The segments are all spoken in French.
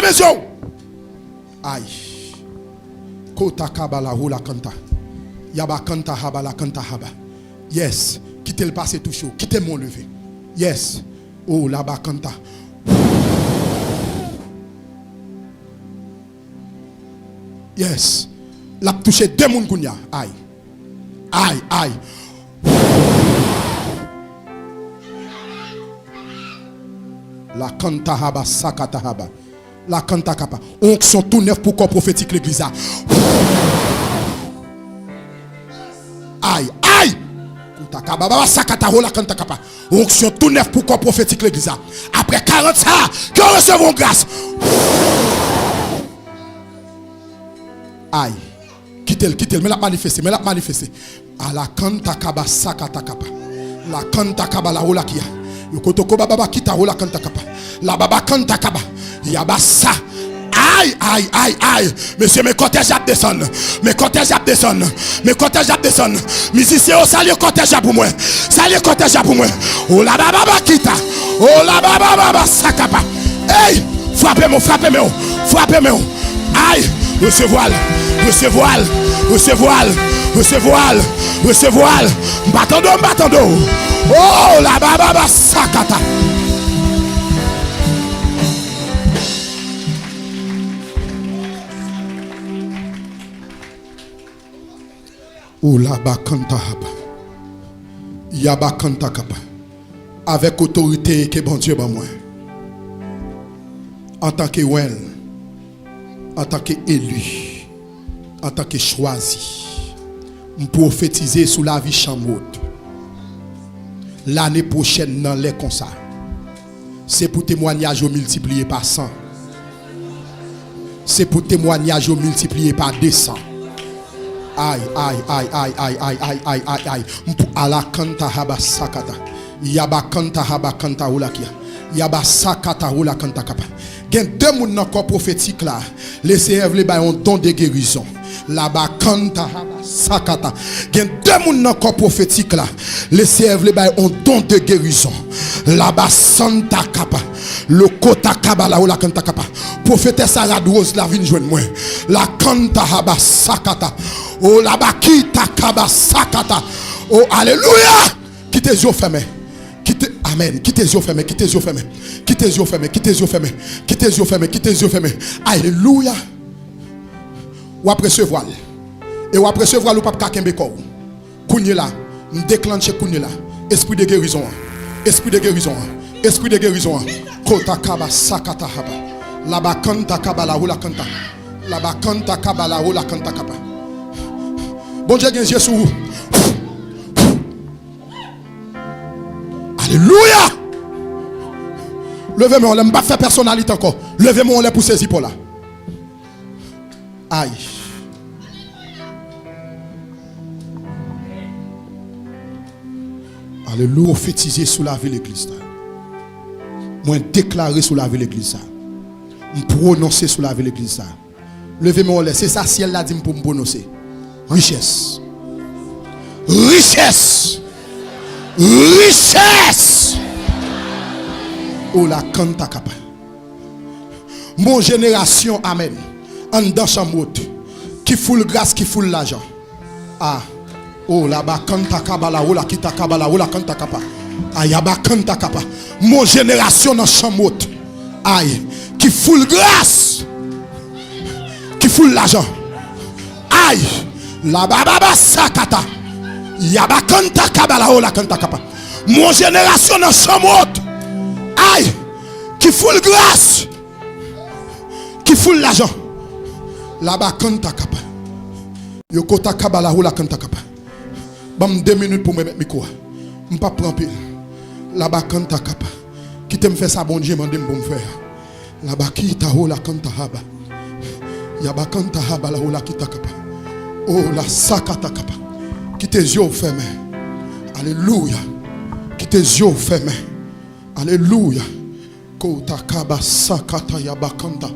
la maison. Aïe. Kota kabala hula kanta. Yaba kanta haba la kanta haba. Yes. Quittez le passé tout chaud. Quittez mon lever. Yes. Oh là-bas kanta. Yes. La touché deux moun kounya. Aïe. Aïe, aïe. La kanta haba sakata haba. La kanta kapa. Onction tout neuf pour corps prophétique l'église. Aïe, aïe. Baba sakata ho la kanta kapa. Onction tout neuf pour corps prophétique l'église. Après 40 ça, que recevront grâce. Aïe. Quittez-le, mais la manifester. À la kanta kaba sakata kapa. La kanta kaba la hola kia. Yokotoko baba kita hola kanta kapa. La baba kanta kaba. Yabasa. Aïe, aïe, aïe, aïe. Monsieur, mes cortèges descendent. Mes cortèges descendent. Musicien, salut cortège pour moi. Oh la baba kita. Oh la baba sakapa. Hey, frappez-moi. Aïe, recevoir. M'battando. Oh la baba sakata. Oh la bakanta haba. Yaba kanta kapa. Avec autorité que bon Dieu ban moi. En tant que well, en tant qu'élu, en tant que choisi, je prophétiser sous la vie Chamot. L'année prochaine, dans les comme ça. C'est pour témoignage multiplié par 100. C'est pour témoignage multiplié par 200. Aïe. Ala kanta haba sakata. Yaba kanta haba kanta ulakia. Yaba sakata ula kanta kapa. Gen deux moun nan corps prophétique là. Laissez les ba un don de guérison. Là-bas kanta haba sakata. Gen deux moun nan corps prophétique là. Laissez les ba un don de guérison. Là-bas santa kapa. Le kota kabala ou la kanta kapa. Prophétesse Sarah Rose la vinn joindre moi. La kanta haba sakata. Oh la bakita kaba sakata. Oh alléluia. Quittez les yeux fermés. Amen. Quittez les yeux fermés. Alléluia. Ou après ce voile. Et ou après ce voile ou pas kakembe ko. Kounye la, déclencher kounye la. Esprit de guérison. Kota kaba sakata haba. La bakanta kaba la ou la kanta. La bakanta kaba la ou la kanta kaba. Bon Dieu gen Jésus. Alléluia. Levez-moi, on ne pas faire personnalité encore. Levez-moi, on les pour saisir pour là. Aïe. Alléluia. Prophétiser sous la vie de l'église. Moi déclarer sous la vie de l'église. Me prononcer sous la vie de l'église. Levez-moi, on laisse. C'est ça, ciel l'a dit pour me prononcer. Richesse. Oh la kanta kapa. Mon génération, amen. En dans Chamot. Qui foule grâce, qui foule l'argent. Ah. Oh la ba kanta kabala, oh la kita kabala, oh la kanta kapa. Ayaba kanta kapa. Mon génération dans Chamot. Aïe. Qui foule grâce. Qui foule l'argent. Aïe. La baba sakata. Yaba kanta kabala, oh la kanta kapa. Mon génération dans Chamot. Aïe, qui foule grâce, qui foule l'argent. Là-bas, kanta kapa. Yokota kabala ou la kanta kapa. Bam 2 minutes pour me mettre micro. M'pas prendre pile. Là-bas, kanta kapa. Qui t'aime faire ça, bon Dieu, m'en pour me faire. Là-bas, qui t'a ou la kanta haba. Yaba kanta haba la ou la kita kapa. Oh la sakata kapa. Qui tes yeux fermés. Alléluia. Qui tes yeux fermés. Alléluia. Kota kaba sakata yabakanda.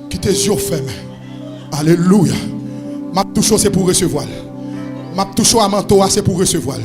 Qui tes yeux fermés. Alléluia. Ma touche c'est pour recevoir. Ma touche à manteau c'est pour recevoir.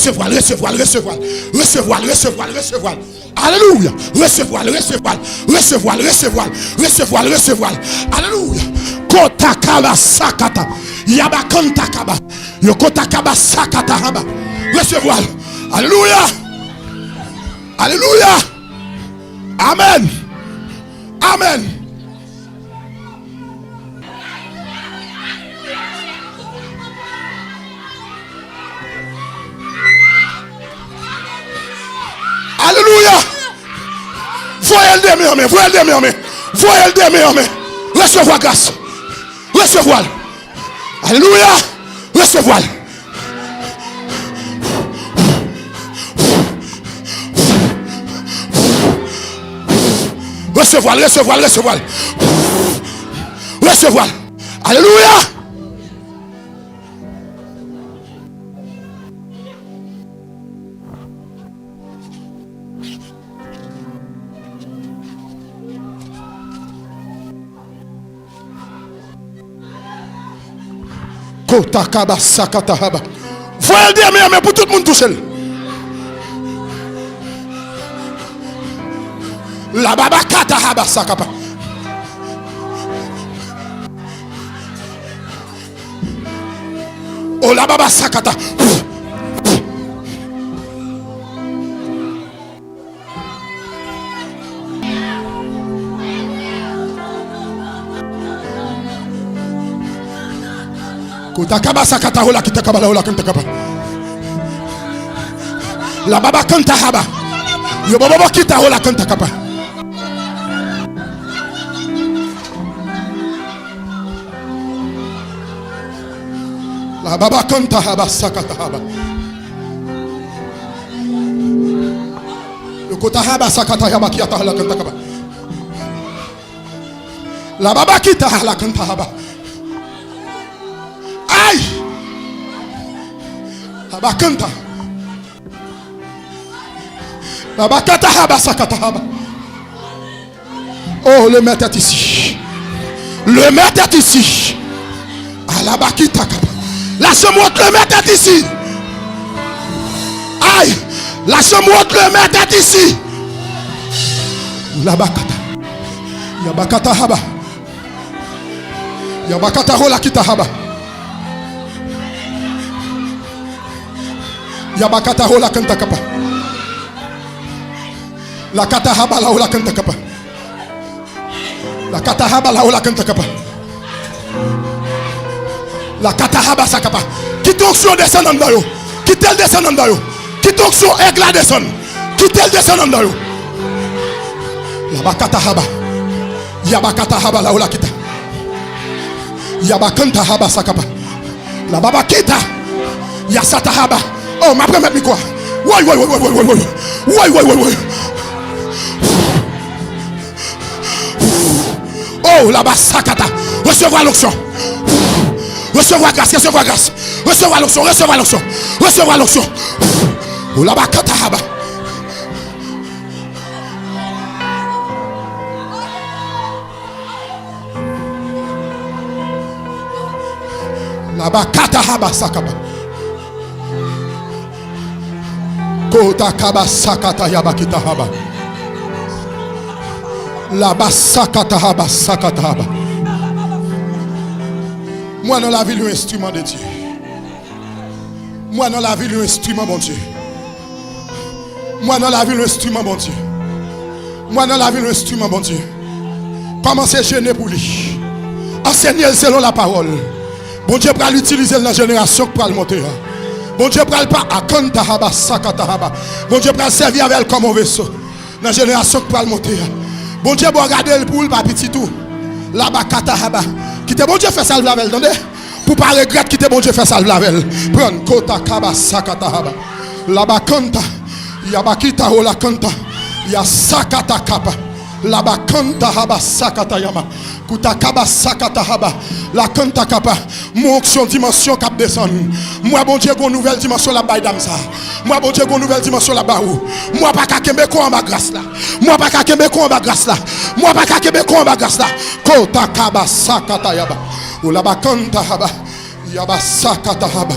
recevoir, recevoir, recevoir, recevoir, recevoir, recevoir. Alléluia. Recevoir, recevoir, recevoir, recevoir, recevoir, recevoir. Alléluia. Kota kaba sakata. Yaba kanta kaba. Yokota kaba sakata haba. Recevoir. Alléluia. Alléluia. Amen. Amen. Alléluia. Voyez le demi, voyez le demi, voyez le demi. Recevoir grâce. Recevoir. Alléluia. Recevoir. Recevoir, recevoir, recevoir. Recevoir. Alléluia. Kota kaba sakata haba. Voyez le dire, mais pour tout le monde tout seul. La baba kata haba sakapa. Oh la baba sakata. Kota kaba sakata hola kita kabala hola kanta kaba. La baba kanta haba. Yo baba kita hola kanta kaba. La baba kanta haba sakata haba. Yo kota haba sakata haba kita hola kanta kaba. La baba kita hola kanta haba. Aïe! Abakanta. Abakata haba sakata haba. Oh, le maître est ici. Le maître est ici. Alabakita kaba. Lâche-moi que le maître est ici. Aïe! Lâche-moi que le maître est ici. Labakata. Yabakata haba. Yabakata rola kita haba. Yabakata hola kanta kapa. La kata haba la hola kanta kapa. La kata haba la hola kanta kapa. La kata haba sakapa. Qui t'onction descend en dayo. Qui tel descend en dayo. Qui t'onction égla descend. Qui tel descend en dayo. La bakata haba. Yabakata haba la hola kita. Yabakanta haba sakapa. La baba kita. Yasata haba. Oh, ma première quoi? Ouais. Oh, là-bas, sakata. Recevoir l'onction. Recevoir grâce, recevoir grâce. Recevoir l'onction, recevoir l'onction. Recevoir l'onction. Oh, là-bas, katahaba. Là-bas, katahaba, sakaba. Kota kaba sakata yabakita haba. La basakata haba sakata haba. Moi dans la vie l'instrument de Dieu. Moi dans la vie l'instrument bon Dieu. Moi dans la vie l'instrument bon Dieu. Moi dans la vie l'instrument bon Dieu. Commencez à gêner pour lui. Enseignez selon la parole. Bon Dieu pour l'utiliser dans la génération pour le monter. Bon Dieu prend pas à kanta haba sakata haba. Bon Dieu prend servir avec elle comme un vaisseau. Dans la génération qui parle monter. Bon Dieu pour regarder le poule pas petit tout. La bakata haba. Qui te bon Dieu fait ça le lavel, attendez. Pour pas regretter qui te bon Dieu fait ça le lavel. Prends kota kaba sakata haba. La bakanta. Ya bakita ho la kanta. Ya sakata kapa. La bakanta haba sakata yama. Kuta kaba sakata haba. La kanta kapa. Mon onction dimension cap descend. Moi bon Dieu une nouvelle dimension la baille d'âme ça. Moi bon Dieu une nouvelle dimension la baou. Moi pas ka kembe ko en bas grâce là. Moi pas ka kembe ko en bas grâce là. Moi pas ka kembe ko en bas grâce là. Kota kaba sakata yaba. Ou la bakanta haba. Yaba sakata haba.